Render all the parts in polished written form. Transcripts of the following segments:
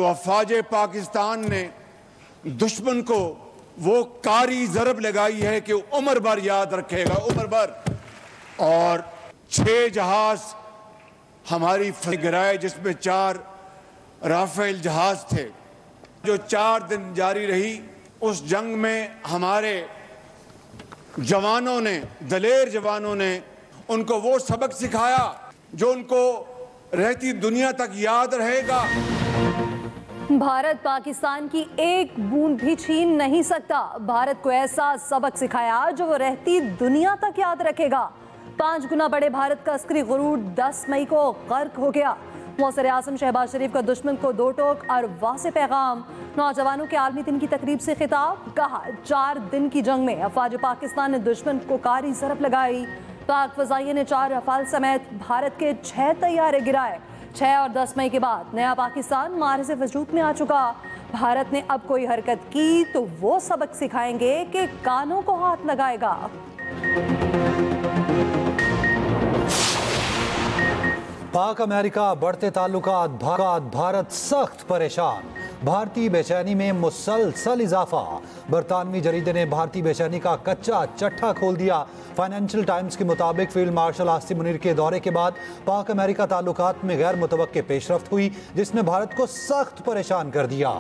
जो अफवाज पाकिस्तान ने दुश्मन को वो कारी ज़रब लगाई है कि उम्र भर याद रखेगा, उम्र भर। और 6 जहाज हमारी गिराए, जिसमें 4 राफेल जहाज थे, जो 4 दिन जारी रही। उस जंग में हमारे जवानों ने, दलेर जवानों ने उनको वो सबक सिखाया जो उनको रहती दुनिया तक याद रहेगा। भारत पाकिस्तान की एक बूंद भी छीन नहीं सकता। भारत को ऐसा सबक सिखाया जो वो रहती दुनिया तक याद रखेगा। 5 गुना बड़े भारत का अस्करी गुरूर 10 मई को गर्क हो गया। मौसर आज़म शहबाज शरीफ का दुश्मन को 2 टोक और वाज़ेह पैगाम। नौजवानों के आलमी दिन की तकरीब से खिताब। कहा 4 दिन की जंग में अफवाज पाकिस्तान ने दुश्मन को कारी ज़रब लगाई। पाक फ़ज़ाइये ने 4 रफ़ाल समेत भारत के 6 तैयारे गिराए। 6 और 10 मई के बाद नया पाकिस्तान मारे से वजूद में आ चुका। भारत ने अब कोई हरकत की तो वो सबक सिखाएंगे कि कानों को हाथ लगाएगा। पाक अमेरिका बढ़ते ताल्लुकात, भारत सख्त परेशान। भारतीय बेचैनी में मुसलसल इजाफा। बरतानवी जरीदे ने भारतीय बेचैनी का कच्चा चट्टा खोल दिया। फाइनेंशियल टाइम्स के मुताबिक फील्ड मार्शल आसिम मुनीर के दौरे के बाद पाक अमेरिका ताल्लुकात में गैर मुतवक्के पेशरफ्त हुई, जिसने भारत को सख्त परेशान कर दिया।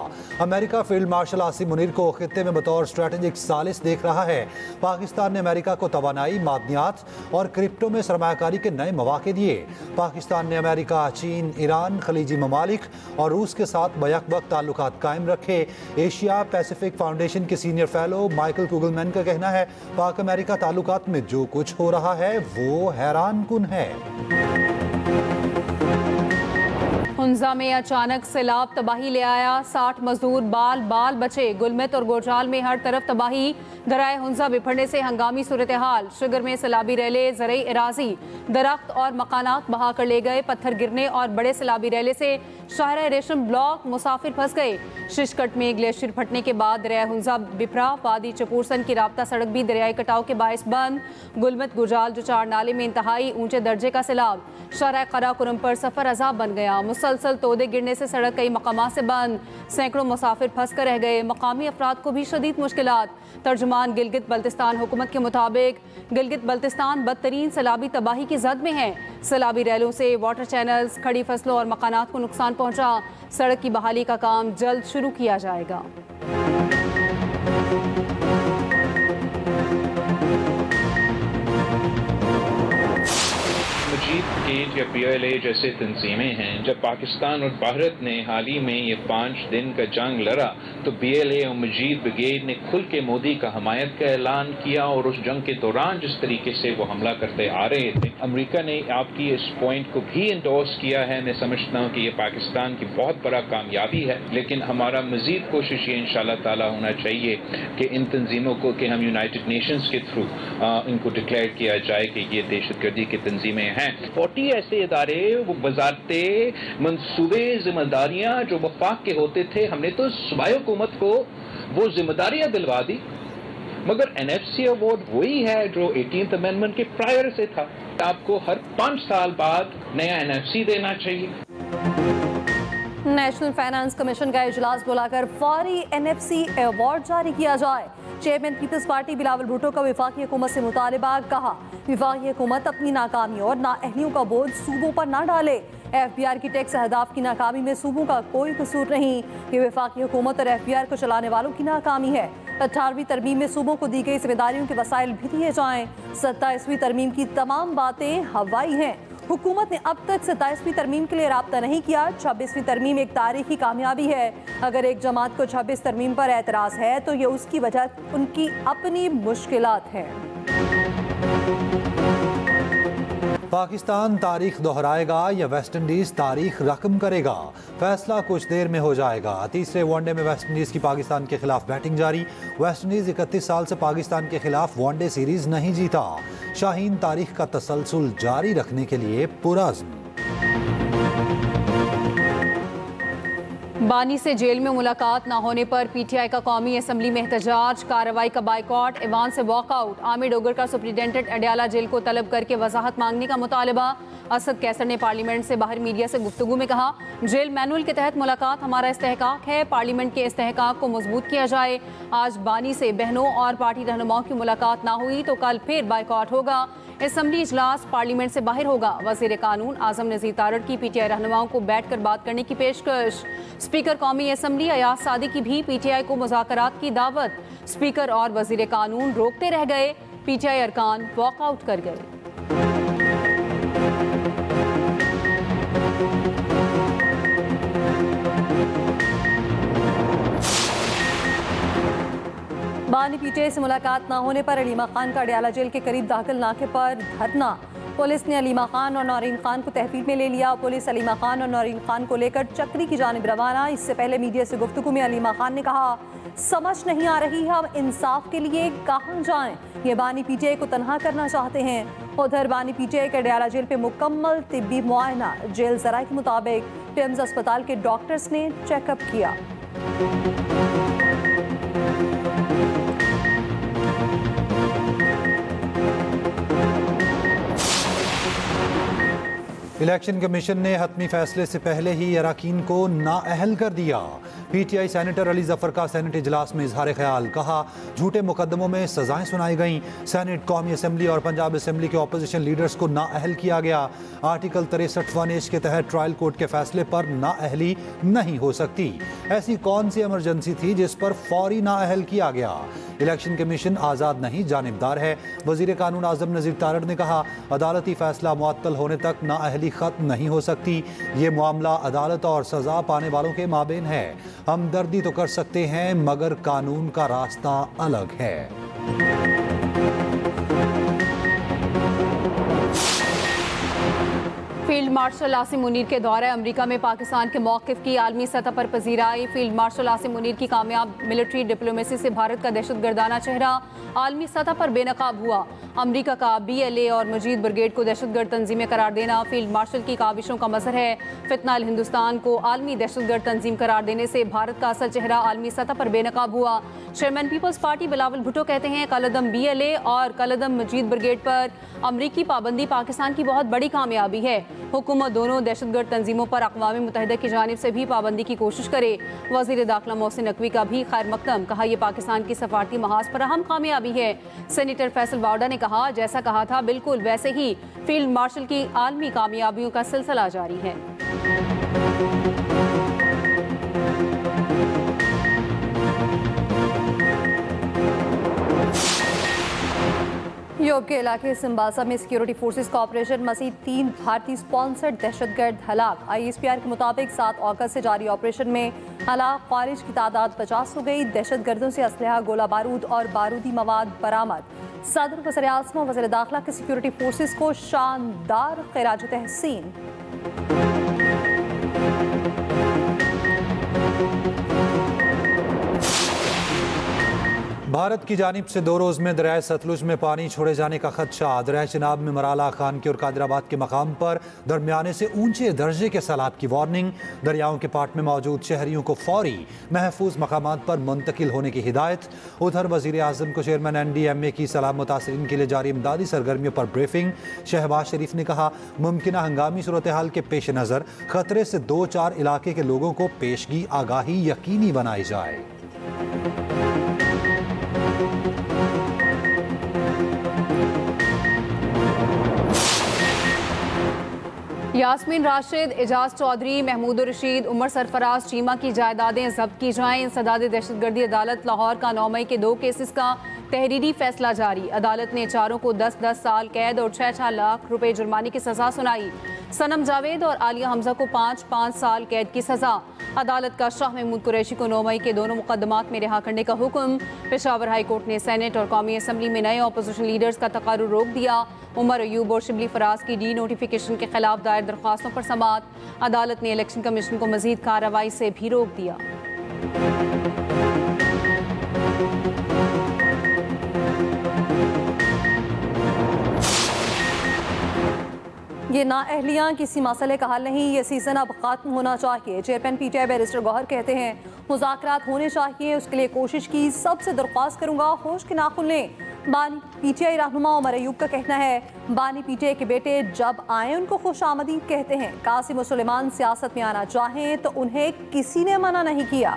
America field marshal Asim Munir को खित्ते में बतौर स्ट्रेटेजिक सालिस देख रहा है। पाकिस्तान ने अमेरिका को तवानाई, मादनियात और क्रिप्टो में सरमायाकारी के नए मौके दिए। पाकिस्तान ने अमेरिका, चीन, ईरान, खलीजी ममालिक और रूस के साथ बैक-टू-बैक ताल्लुकात कायम रखे। एशिया पैसिफिक फाउंडेशन के सीनियर फेलो माइकल कुगलमैन का कहना है, पाक अमेरिका ताल्लुकात में जो कुछ हो रहा है वो हैरानकुन है। हुंजा में अचानक सैलाब तबाही ले आया। 60 मजदूर बाल बाल बचे। गुलमत और गोजाल में हर तरफ तबाही। दराए हुंजा बिफरने से हंगामी सूरत हाल। शुगर में सैलाबी रैले, ज़रई इराजी, दरख्त और मकानात बहा कर ले गए। पत्थर गिरने और बड़े सैलाबी रैले से शाहरा रेशम ब्लॉक मुसाफिर फंस गए। शिशकट में ग्लेशियर फटने के बाद दरिया हुंजा बिफरा। वादी चपूरसन की राब्ता सड़क भी दरियाई कटाव के बायस बंद। गुलमत गुजाल जुचार नाले में इंतहाई ऊंचे दर्जे का सैलाब। शाहरा कराकुरम पर सफर अजाब बन गया। मुसलसल तोदे गिरने से सड़क कई मकामात से बंद। सैकड़ों मुसाफिर फंस कर रह गए। मकामी अफराद को भी शदीद मुश्किलात। तर्जुमान गिलगित बल्तिस्तान हुकूमत के मुताबिक गिलगित बल्तिस्तान बदतरीन सैलाबी तबाही की जद में है। सैलाबी रैलों से वाटर चैनल्स, खड़ी फसलों और मकानात को नुकसान पहुंचा। सड़क की बहाली का काम जल्द शुरू किया जाएगा। ब्रिगेड या PLA जैसे तंजीमें हैं, जब पाकिस्तान और भारत ने हाल ही में ये 5 दिन का जंग लड़ा तो BLA और मजीद ब्रिगेड ने खुल के मोदी का हमायत का ऐलान किया और उस जंग के दौरान जिस तरीके से वो हमला करते आ रहे थे, अमेरिका ने आपकी इस पॉइंट को भी इंडोर्स किया है। मैं समझता हूँ कि ये पाकिस्तान की बहुत बड़ा कामयाबी है, लेकिन हमारा मजीद कोशिश ये इंशाल्लाह ताला होना चाहिए कि इन तंजीमों को कि हम यूनाइटेड नेशंस के थ्रू इनको डिक्लेयर किया जाए कि ये दहशतगर्दी की तंजीमें हैं। 40 ऐसे इदारे, वो वजारते, मनसूबे, जिम्मेदारियां जो वफाक के होते थे, हमने तो सूबाई हुकूमत को वो जिम्मेदारियां दिलवा दी, मगर NFC अवार्ड वही है जो 18th अमेंडमेंट के प्रायर से था। आपको हर 5 साल बाद नया NFC देना चाहिए। नेशनल फाइनेंस कमीशन का इजलास बुलाकर फौरी NFC अवार्ड जारी किया जाए। चेयरमैन पीपल्स पार्टी बिलावल भुट्टो का वफाकी हुकूमत से मुतालबा। कहा वफाकी हुकूमत अपनी नाकामी और नाअहलियों का बोझ सूबों पर न डाले। FBR की टैक्स अहदाफ की नाकामी में सूबों का कोई कसूर नहीं। ये वफाकी हुकूमत और FBR को चलाने वालों की नाकामी है। 18वीं तरमीम में सूबों को दी गई जिम्मेदारियों के वसाइल भी दिए जाएं। 27वीं तरमीम की तमाम बातें हवाई हैं। हुकूमत ने अब तक 27वीं तरमीम के लिए राब्ता नहीं किया। 26वीं तरमीम एक तारीखी कामयाबी है। अगर एक जमात को 26 तरमीम पर एतराज़ है तो ये उसकी वजह उनकी अपनी मुश्किलात हैं। पाकिस्तान तारीख दोहराएगा या वेस्ट इंडीज तारीख रकम करेगा, फैसला कुछ देर में हो जाएगा। तीसरे वनडे में वेस्ट इंडीज की पाकिस्तान के खिलाफ बैटिंग जारी। वेस्ट इंडीज 31 साल से पाकिस्तान के खिलाफ वनडे सीरीज नहीं जीता। शाहीन तारीख का तसलसल जारी रखने के लिए पुरअज़्म। बानी से जेल में मुलाकात न होने पर पीटीआई का कौमी असम्बली में एहतजाज, कार्रवाई का बाइकआउट, ऐवान से वॉकआउट। आमिर डोगर का सुप्रिंटेंडेंट अडयाला जेल को तलब करके वजाहत मांगने का मुतालबा। असद कैसर ने पार्लियामेंट से बाहर मीडिया से गुफ्तगू में कहा, जेल मैनुअल के तहत मुलाकात हमारा इस्तेहकाक है, पार्लियामेंट के इस्तेहकाक को मजबूत किया जाए। आज बानी से बहनों और पार्टी रहनुमाओं की मुलाकात ना हुई तो कल फिर बाइकआउट होगा। असम्बली इजलास पार्लियामेंट से बाहर होगा। वजीर कानून आजम नज़ीर तारड़ की पीटीआई रहनुमाओं को बैठकर बात करने की पेशकश। स्पीकर कौमी असम्बली अयाज सादी की भी पीटीआई को मुज़ाकरात की दावत। स्पीकर और वजीर कानून रोकते रह गए, पीटीआई अरकान वॉकआउट कर गए। बानी पीटीआई से मुलाकात न होने पर अलीमा खान का अडयाला जेल के करीब दाखिल नाके पर धरना। पुलिस ने अलीमा खान और नौरीन खान को तहवील में ले लिया। पुलिस अलीमा खान और नौरीन खान को लेकर चक्री की जानिब रवाना। इससे पहले मीडिया से गुफ्तगू में अलीमा खान ने कहा, समझ नहीं आ रही हम इंसाफ के लिए कहाँ जाएं। ये बानी पीटीआई को तनहा करना चाहते हैं। उधर बानी पीटीआई के अडयाला जेल पे मुकम्मल तिब्बी मुआयना। जेल जराये के मुताबिक पिम्स अस्पताल के डॉक्टर्स ने चेकअप किया। इलेक्शन कमीशन ने हतमी फैसले से पहले ही अरकान को नाअहल कर दिया। पीटीआई सेनेटर अली जफर का सेनेट इजलास में इजहार ख्याल, कहा झूठे मुकदमों में सजाएं सुनाई गईं। सेनेट, कौमी असम्बली और पंजाब असम्बली के अपोजिशन लीडर्स को नाअहल किया गया। आर्टिकल 63(1) के तहत ट्रायल कोर्ट के फैसले पर नाअहली नहीं हो सकती। ऐसी कौन सी इमरजेंसी थी जिस पर फौरी नाअहल किया गया? इलेक्शन कमीशन आज़ाद नहीं, जानिबदार है। वजीर कानून आजम नज़ीर तारड़ ने कहा, अदालती फैसला मुअत्तल होने तक नाअहली खत्म नहीं हो सकती। ये मामला अदालत और सजा पाने वालों के माबेन है। हमदर्दी तो कर सकते हैं मगर कानून का रास्ता अलग है। फील्ड मार्शल आसिम मुनीर के दौरे अमेरिका में पाकिस्तान के मौक़िफ़ की आलमी सतह पर पजीराई। फील्ड मार्शल आसिम मुनीर की कामयाब मिलिट्री डिप्लोमेसी से भारत का दहशतगर्दाना चेहरा आलमी सतह पर बेनकाब हुआ। अमेरिका का BLA और मजीद ब्रिगेड को दहशतगर्द तंजीमें करार देना फील्ड मार्शल की काविशों का मज़हर है। फितना अल हिंदुस्तान को आलमी दहशतगर्द तंजीम करार देने से भारत का असल चेहरा आलमी सतह पर बेनकाब हुआ। चेयरमैन पीपल्स पार्टी बिलावल भुट्टो कहते हैं, कलदम BLA और कलदम मजीद ब्रिगेड पर अमरीकी पाबंदी पाकिस्तान की बहुत बड़ी कामयाबी है। हुकूमत दोनों दहशतगर्द तंजीमों पर अक़वाम मुत्तहिदा की जानिब से भी पाबंदी की कोशिश करे। वज़ीर दाखिला मोहसिन नकवी का भी खैर मकदम, कहा यह पाकिस्तान की सफारती महाज पर अहम कामयाबी है। सेनेटर फैसल वावडा ने कहा, जैसा कहा था बिल्कुल वैसे ही फील्ड मार्शल की आलमी कामयाबियों का सिलसिला जारी है। यूरोप के इलाके सिम्बासा में सिक्योरिटी फोर्सेस का ऑपरेशन, मज़ीद 3 भारतीय स्पॉन्सर्ड दहशतगर्द हलाक। ISPR के मुताबिक 7 अगस्त से जारी ऑपरेशन में हलाक खारिज की तादाद 50 हो गई। दहशतगर्दों से असलहा, गोला बारूद और बारूदी मवाद बरामद। सदर वज़ीर आज़म और वज़ीर दाखिला के सिक्योरिटी फोर्सेस को शानदार खिराज तहसीन। भारत की जानिब से 2 रोज़ में दरियाए सतलुज में पानी छोड़े जाने का खदशा। दरियाए चिनाब में मराला, खान के और कादिराबाद के मकाम पर दरमियाने से ऊंचे दर्जे के सैलाब की वार्निंग। दरियाओं के पाट में मौजूद शहरियों को फौरी महफूज मकामात पर मुंतकिल होने की हिदायत। उधर वज़ीर आज़म को चेयरमैन NDMA की सलाह मुतासरीन के लिए जारी इमदादी सरगर्मियों पर ब्रीफिंग। शहबाज शरीफ ने कहा, मुमकिना हंगामी सूरत हाल के पेश नज़र खतरे से 2-4 इलाके के लोगों को पेशगी आगाही यकीनी बनाई जाए। यास्मीन राशिद, एजाज चौधरी, महमूद रशीद, उमर सरफराज चीमा की जायदादें जब्त की जाएं। इंसदाद दहशतगर्दी अदालत लाहौर का 9 मई के 2 केसेस का तहरीरी फैसला जारी। अदालत ने चारों को 10-10 साल कैद और 6-6 लाख रुपए जुर्माने की सजा सुनाई। सनम जावेद और आलिया हमजा को 5-5 साल कैद की सजा। अदालत का शाह महमूद कुरैशी को 9 मई के दोनों मुकदमात में रिहा करने का हुक्म। पेशावर हाई कोर्ट ने सेनेट और कौमी असम्बली में नए अपोजिशन लीडर्स का तकारुर रोक दिया। उमर अयूब और शिबली फराज की डी नोटिफिकेशन के खिलाफ दायर दरख्वास्तों पर समाअत। अदालत ने इलेक्शन कमीशन को मजीद कार्रवाई से भी रोक दिया। ये नाअहलियाँ किसी मसले का हल नहीं, ये सीज़न अब ख़त्म होना चाहिए। चेयरमैन PTI बैरिस्टर गौहर कहते हैं मुज़ाकरात होने चाहिए, उसके लिए कोशिश की, सबसे दरख्वास्त करूँगा होश के नाखुन लें। बानी PTI रहनुमा उमर अयूब का कहना है बानी PTI के बेटे जब आए उनको खुशामदीद कहते हैं। कासिम और सुलेमान सियासत में आना चाहें तो उन्हें किसी ने मना नहीं किया।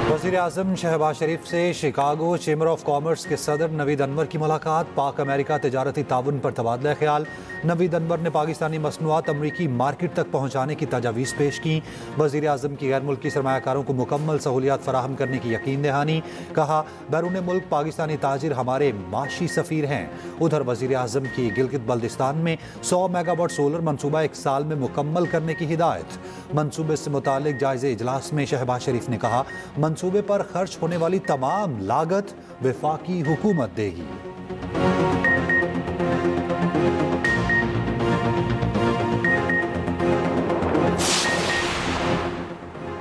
वज़ीर आज़म शहबाज शरीफ से शिकागो चेंबर ऑफ कॉमर्स के सदर नवीद अनवर की मुलाकात। पाक अमेरिका तजारती ताउन पर तबादला ख्याल। नवीद अनवर ने पाकिस्तानी मसनूआत अमरीकी मार्केट तक पहुँचाने की तजावीज़ पेश की। वज़ीर आज़म की गैर मुल्की सरमायाकारों को मुकम्मल सहूलियात फराहम करने की यकीन दहानी। कहा बैरून मुल्क पाकिस्तानी ताजिर हमारे माशी सफ़ीर हैं। उधर वज़ीर आज़म की गिलगित बल्दिस्तान में 100 मेगावाट सोलर मनसूबा 1 साल में मुकम्मल करने की हिदायत। मनसूबे से मुतालिक जायज़े इजलास में शहबाज शरीफ ने कहा मनसूबे पर खर्च होने वाली तमाम लागत वफाकी हुकूमत देगी।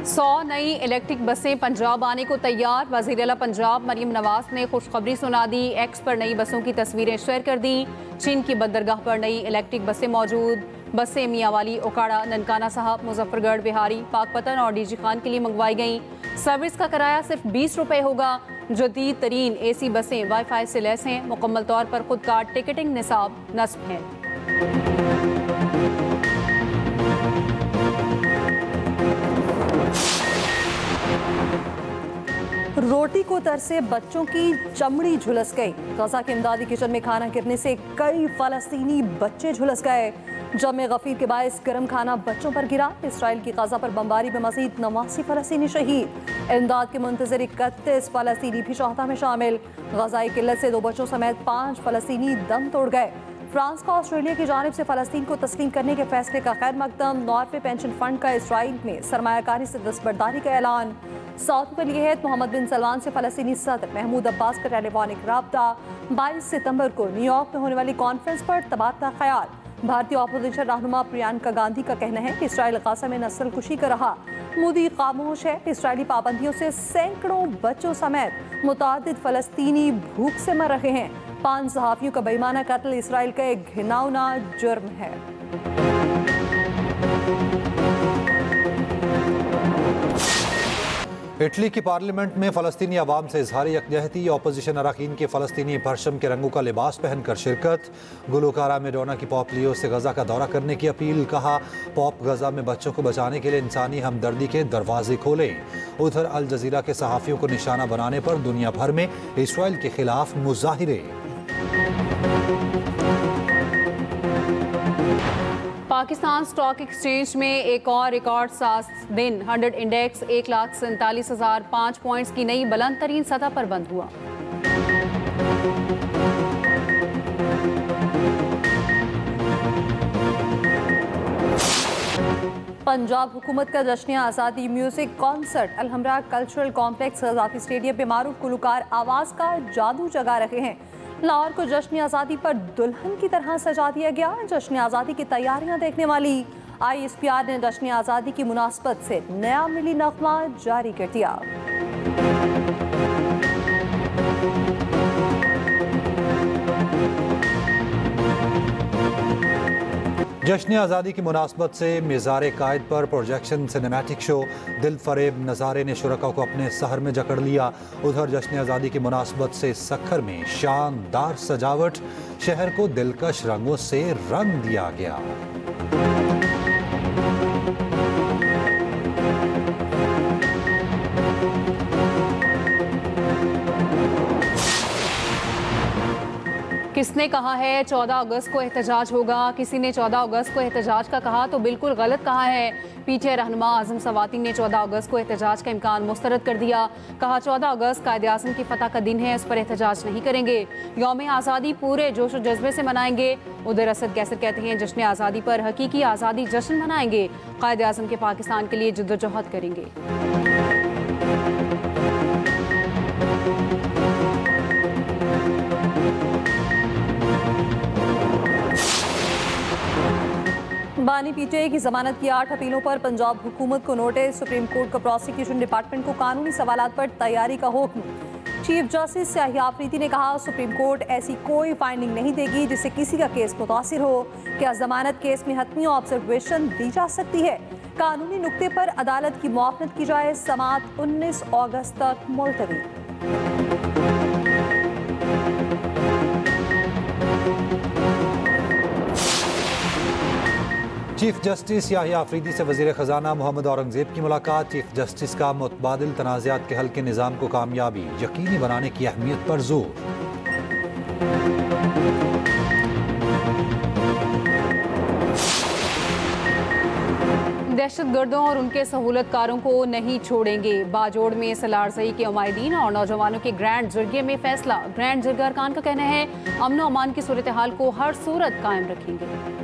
100 नई इलेक्ट्रिक बसें पंजाब आने को तैयार। वज़ीर आला पंजाब मरीम नवाज ने खुशखबरी सुना दी। एक्स पर नई बसों की तस्वीरें शेयर कर दी। चीन की बंदरगाह पर नई इलेक्ट्रिक बसें मौजूद। बसें मियांवाली, ओकाड़ा, ननकाना साहब, मुजफ्फरगढ़, बिहारी, पाकपतन और डीजी खान के लिए मंगवाई गई। सर्विस का किराया सिर्फ 20 रुपये होगा। जदीद तरीन AC बसें वाईफाई से लैस हैं। मुकम्मल तौर पर खुद का टिकटिंग निसाब नस्ब है। रोटी को तरसे बच्चों की चमड़ी झुलस गई। गजा के इमदादी किचन में खाना गिरने से कई फलस्तीनी बच्चे झुलस गए। जमे गफीर के बायस गर्म खाना बच्चों पर गिरा। इसराइल की गजा पर बमबारी में मजीद 89 फलस्तीनी शहीद। इमदाद के मुंतजर 31 फलस्तीनी भी शहादा में शामिल। गजाई किल्लत से 2 बच्चों समेत 5 फलस्तीनी दम तोड़ गए। फ्रांस का ऑस्ट्रेलिया की जानिब से फलस्तीन को तस्लीम करने के फैसले का खैर मकदम। नॉर्वे पेंशन फंड का इसराइल में सरमायाकारी से दस्तबरदारी का ऐलान। सऊदी वली अहद मोहम्मद बिन सलमान से फलस्तीनी सदर महमूद अब्बास का टेलीफोनिक राब्ता। 22 सितंबर को न्यूयॉर्क में होने वाली कॉन्फ्रेंस पर तबादला ख्याल। भारतीय अपोजिशन रहनुमा प्रियंका गांधी का कहना है कि इसराइल गाजा में नस्ल कुशी कर रहा। मोदी खामोश है। इसराइली पाबंदियों से सैकड़ों बच्चों समेत मुतादिद फलस्तीनी भूख से मर रहे हैं। 5 सहाफियों का बेईमाना कत्ल इसराइल का एक घिनौना जुर्म है। इटली की पार्लियामेंट में फलस्तीनी अवाम से इजहार यकजहती। अपोजिशन अरकान के फलस्तीनी परचम के रंगों का लिबास पहनकर शिरकत। गुलकारा मेडोना की पॉप लियो से गजा का दौरा करने की अपील। कहा पॉप गजा में बच्चों को बचाने के लिए इंसानी हमदर्दी के दरवाजे खोले। उधर अल जजीरा के सहाफ़ियों को निशाना बनाने पर दुनिया भर में इसराइल के खिलाफ मुजाहिरे। पाकिस्तान स्टॉक एक्सचेंज में एक और रिकॉर्ड साज दिन 100 इंडेक्स 1,47,005 पॉइंट्स की नई बुलंद तरीन सतह पर बंद हुआ। पंजाब हुकूमत का जश्न आज़ादी music concert Alhamra cultural complex Gaddafi stadium में मारूफ गुलकार आवाज़ का जादू जगा रहे हैं। लाहौर को जश्न आज़ादी पर दुल्हन की तरह सजा दिया गया। जश्न आज़ादी की तैयारियां देखने वाली ISPR ने जश्न आज़ादी की मुनासबत से नया मिली नगमा जारी कर दिया। जश्न आज़ादी की मुनासबत से मिज़ार कायद पर प्रोजेक्शन सिनेमैटिक शो दिल फरेब नज़ारे ने शुरका को अपने सहर में जकड़ लिया। उधर जश्न आज़ादी की मुनासबत से सखर में शानदार सजावट। शहर को दिलकश रंगों से रंग दिया गया। किसने कहा है 14 अगस्त को एहतजाज होगा? किसी ने 14 अगस्त को एहतजाज का कहा तो बिल्कुल गलत कहा है। PTI रहनुमा आज़म सवाती ने 14 अगस्त को एहतजाज का इम्कान मुस्तरद कर दिया। कहा 14 अगस्त कायदे आज़म की फतह का दिन है, उस पर एहतजाज नहीं करेंगे। यौम आज़ादी पूरे जोश और जज्बे से मनाएंगे। उधर असद कैसर कहते हैं जश्न आज़ादी पर हकीकी आज़ादी जश्न मनाएंगे। कायदे आज़म के पाकिस्तान के लिए जद्दोजहद करेंगे। बानी पीटीआई की जमानत की 8 अपीलों पर पंजाब हुकूमत को नोटिस। सुप्रीम कोर्ट का प्रोसिक्यूशन डिपार्टमेंट को कानूनी सवालात पर तैयारी का हुक्म। चीफ जस्टिस स्याहिया अफरीदी ने कहा, सुप्रीम कोर्ट ऐसी कोई फाइंडिंग नहीं देगी जिससे किसी का केस मुतासिर हो। क्या जमानत केस में हतमी ऑब्जर्वेशन दी जा सकती है? कानूनी नुक्ते पर अदालत की मुआवनत की जाए। समाअत 19 अगस्त तक मुलतवी। चीफ जस्टिस याहिया अफरीदी से वजीर खजाना मोहम्मद औरंगजेब की मुलाकात। चीफ जस्टिस का मुतबादिल तनाज़ात के हल के निज़ाम को कामयाबी यकीनी बनाने की अहमियत पर जोर। दहशतगर्दों और उनके सहूलतकारों को नहीं छोड़ेंगे। बाजोड़ में सलारजई के उमायदीन और नौजवानों के ग्रैंड जरगे में फैसला। ग्रैंड जरगा अरकान का कहना है, अमन और अमान की सूरत हाल को हर सूरत कायम रखेंगे।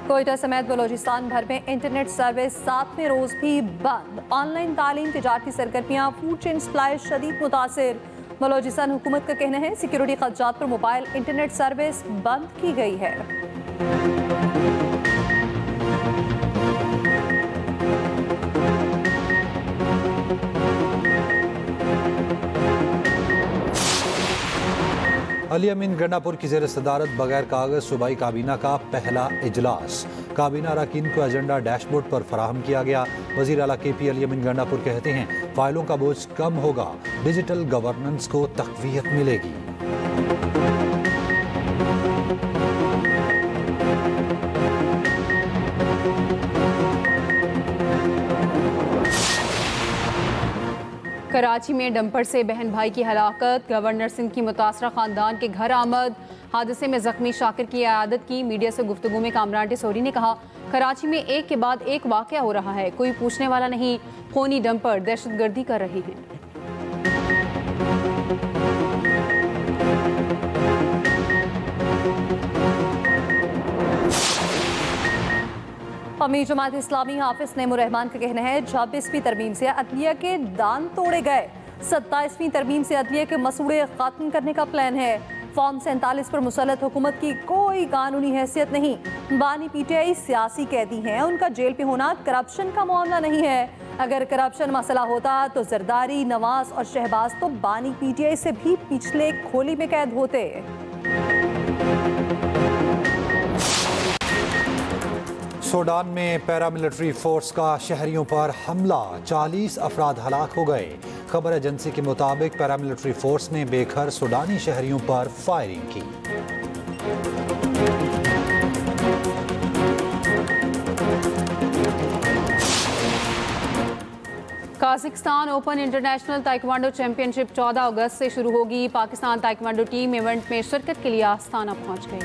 कोयटा समेत बलोचिस्तान भर में इंटरनेट सर्विस 7वें रोज भी बंद। ऑनलाइन तालीम, तिजारती सरगर्मियां, फूड चेन सप्लाई शदीद मुतासिर। बलोचिस्तान हुकूमत का कहना है, सिक्योरिटी खदशात पर मोबाइल इंटरनेट सर्विस बंद की गई है। अली अमीन गंडापुर की ज़ेर सदारत बगैर कागज सूबाई काबीना का पहला इजलास। काबीना अरकान को एजेंडा डैशबोर्ड पर फराहम किया गया। वज़ीर आला KP अली अमीन गंडापुर कहते हैं, फाइलों का बोझ कम होगा, डिजिटल गवर्नेंस को तक़वियत मिलेगी। कराची में डंपर से बहन भाई की हलाकत। गवर्नर सिंध की मुतासरा खानदान के घर आमद। हादसे में जख्मी शाकिर की इयादत की। मीडिया से गुफ्तगू में कामरान टिसोरी ने कहा, कराची में एक के बाद एक वाक़या हो रहा है, कोई पूछने वाला नहीं। खूनी डंपर दहशतगर्दी कर रहे हैं। अमीर जमात इस्लामी हाफिज नईमुर रहमान का कहना है, 26वीं तरमीम से अदलिया के दान तोड़े गए। 27वीं तरमीम से अदलिया के मसूड़े खत्म करने का प्लान है। फॉर्म 47 पर मुसल्लत हुकूमत की कोई कानूनी हैसियत नहीं। बानी PTI सियासी कैदी हैं, उनका जेल पे होना करप्शन का मामला नहीं है। अगर करप्शन मसला होता तो जरदारी, नवाज और शहबाज तो बानी PTI से भी पिछले खोली में कैद होते। सूडान में पैरामिलिट्री फोर्स का शहरियों पर हमला, 40 अफराद हलाक हो गए। खबर एजेंसी के मुताबिक पैरामिलिट्री फोर्स ने बेघर सूडानी शहरियों पर फायरिंग की। काज़िकिस्तान ओपन इंटरनेशनल ताइक्वांडो चैंपियनशिप 14 अगस्त से शुरू होगी। पाकिस्तान ताइक्वांडो टीम इवेंट में शिरकत के लिए आस्ताना पहुंच गई।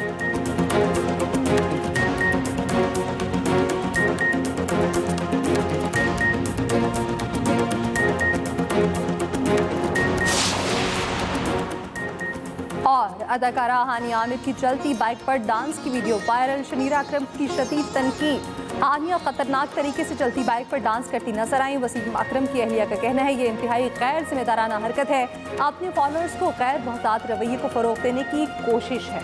और अदाकारा हानिया आमिर की चलती बाइक पर डांस की वीडियो वायरल। शनीरा अकरम की शदीद तनकीद। हानिया खतरनाक तरीके से चलती बाइक पर डांस करती नजर आई। वसीम अकरम की अहलिया का कहना है, ये इंतहाई गैर जिम्मेदाराना हरकत है। अपने फॉलोअर्स को गैर मोहतात रवैये को फरोग देने की कोशिश है।